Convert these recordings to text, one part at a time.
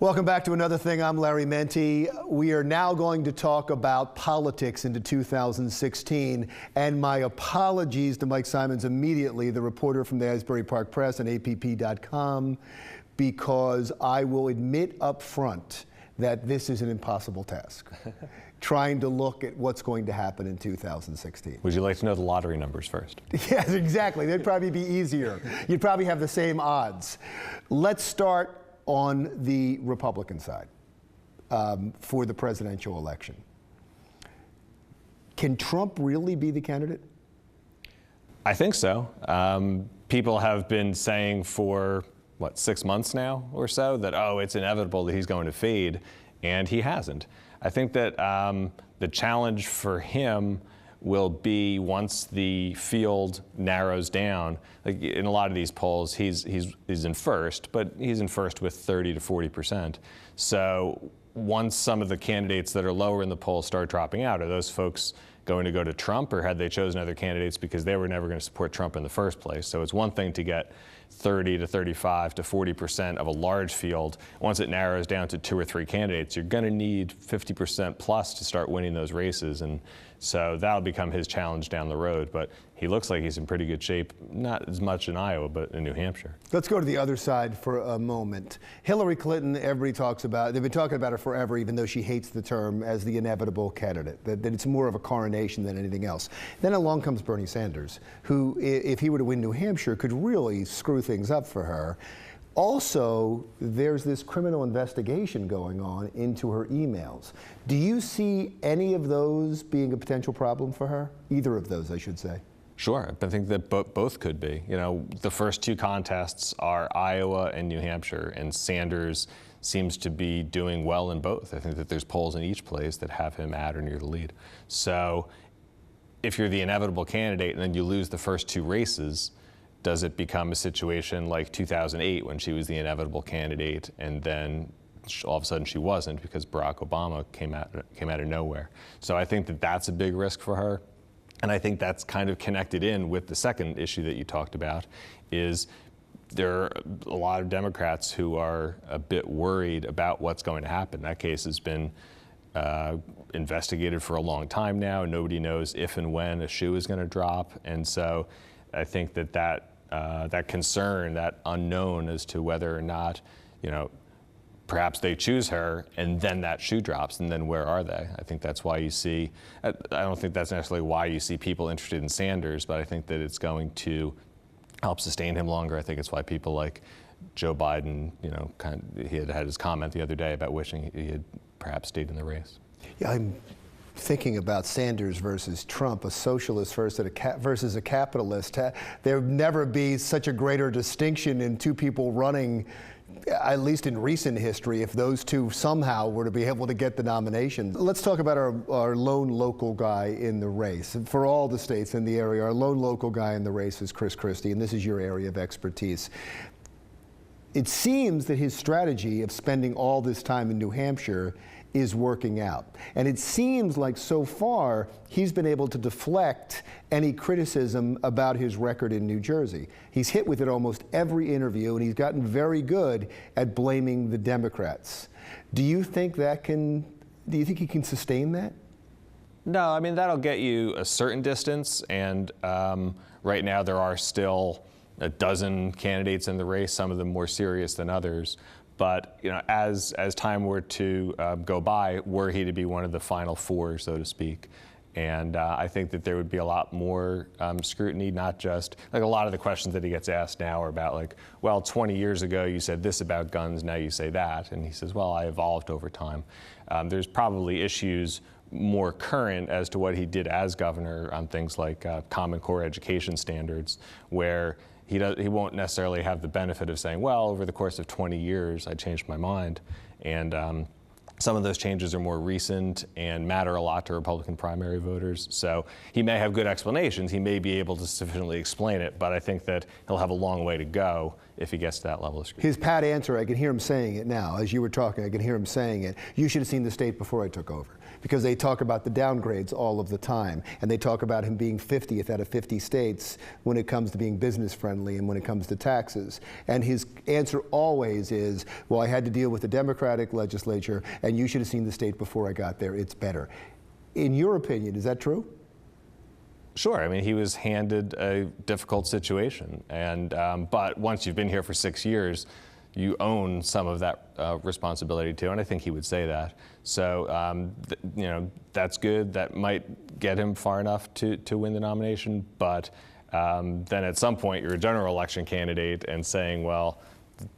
Welcome back to Another Thing. I'm Larry Menti. We are now going to talk about politics into 2016. And my apologies to Mike Symons immediately, the reporter from the Asbury Park Press and APP.com, because I will admit up front that this is an impossible task, trying to look at what's going to happen in 2016. Would you like to know the lottery numbers first? Yes, exactly. They'd probably be easier. You'd probably have the same odds. Let's start on the Republican side for the presidential election. Can Trump really be the candidate? I think so. People have been saying for, 6 months now or so that, it's inevitable that he's going to fade, and he hasn't. I think that the challenge for him will be once the field narrows down. Like in a lot of these polls, he's in first, but he's in first with 30 to 40%. So once some of the candidates that are lower in the polls start dropping out, are those folks going to go to Trump, or had they chosen other candidates because they were never going to support Trump in the first place? So it's one thing to get 30 to 35 to 40% of a large field. Once it narrows down to 2 or 3 candidates, you're going to need 50% plus to start winning those races. And so that'll become his challenge down the road. But he looks like he's in pretty good shape, not as much in Iowa, but in New Hampshire. Let's go to the other side for a moment. Hillary Clinton, everybody talks about, they've been talking about her forever, even though she hates the term, as the inevitable candidate, that it's more of a coronation than anything else. Then along comes Bernie Sanders, who, if he were to win New Hampshire, could really screw things up for her. Also, there's this criminal investigation going on into her emails. Do you see any of those being a potential problem for her? Either of those, I should say. Sure, I think that both could be. You know, the first 2 contests are Iowa and New Hampshire, and Sanders seems to be doing well in both. I think that there's polls in each place that have him at or near the lead. So if you're the inevitable candidate and then you lose the first 2 races, does it become a situation like 2008 when she was the inevitable candidate and then all of a sudden she wasn't because Barack Obama came out of nowhere? So I think that that's a big risk for her. And I think that's kind of connected in with the second issue that you talked about, is there are a lot of Democrats who are a bit worried about what's going to happen. That case has been investigated for a long time now. Nobody knows if and when a shoe is going to drop. And so I think that concern, that unknown as to whether or not, perhaps they choose her and then that shoe drops, and then where are they? I think that's why you see, I don't think that's necessarily why you see people interested in Sanders, but I think that it's going to help sustain him longer. I think it's why people like Joe Biden, he had his comment the other day about wishing he had perhaps stayed in the race. Yeah, I'm thinking about Sanders versus Trump, a socialist versus a capitalist. There would never be such a greater distinction in 2 people running, at least in recent history, if those 2 somehow were to be able to get the nomination. Let's talk about our lone local guy in the race. For all the states in the area, our lone local guy in the race is Chris Christie, and this is your area of expertise. It seems that his strategy of spending all this time in New Hampshire is working out. And it seems like so far he's been able to deflect any criticism about his record in New Jersey. He's hit with it almost every interview, and he's gotten very good at blaming the Democrats. Do you think he can sustain that? No, I mean, that'll get you a certain distance, and right now there are still a dozen candidates in the race, some of them more serious than others. But as time were to go by, were he to be one of the final 4, so to speak, and I think that there would be a lot more scrutiny, not just like a lot of the questions that he gets asked now are about 20 years ago you said this about guns, now you say that, and he says, well, I evolved over time. There's probably issues more current as to what he did as governor on things like Common Core education standards, where he won't necessarily have the benefit of saying, well, over the course of 20 years, I changed my mind. And some of those changes are more recent and matter a lot to Republican primary voters. So he may have good explanations. He may be able to sufficiently explain it, but I think that he'll have a long way to go if he gets to that level of scrutiny. His pat answer, I can hear him saying it now. As you were talking, I can hear him saying it. You should have seen the state before I took over. Because they talk about the downgrades all of the time. And they talk about him being 50th out of 50 states when it comes to being business friendly and when it comes to taxes. And his answer always is, well, I had to deal with the Democratic legislature, and you should have seen the state before I got there. It's better. In your opinion, is that true? Sure. I mean, he was handed a difficult situation. And, but once you've been here for 6 years, you own some of that responsibility too, and I think he would say that. So, you know, that's good. That might get him far enough to win the nomination, but then at some point you're a general election candidate, and saying, well,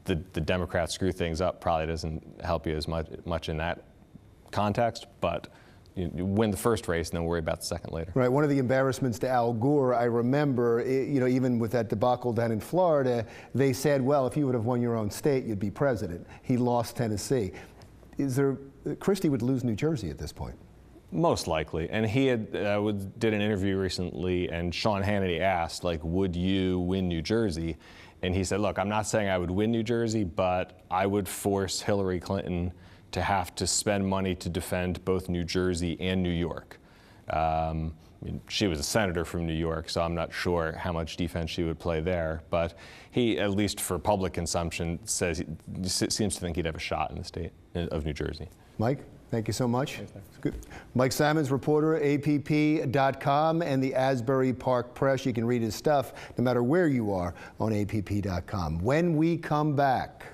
the Democrats screw things up probably doesn't help you as much in that context, but you win the first race and then worry about the second later. Right. One of the embarrassments to Al Gore, I remember, you know, even with that debacle down in Florida, they said, well, if you would have won your own state, you'd be president. He lost Tennessee. Christie would lose New Jersey at this point? Most likely. And he had did an interview recently, and Sean Hannity asked, like, would you win New Jersey? And he said, look, I'm not saying I would win New Jersey, but I would force Hillary Clinton to have to spend money to defend both New Jersey and New York. I mean, she was a senator from New York, so I'm not sure how much defense she would play there. But he, at least for public consumption, seems to think he'd have a shot in the state of New Jersey. Mike, thank you so much. Thanks. Good. Mike Symons, reporter, APP.com and the Asbury Park Press. You can read his stuff no matter where you are on APP.com. When we come back.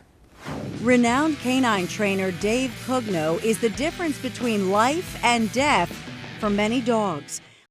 Renowned canine trainer Dave Cugno is the difference between life and death for many dogs.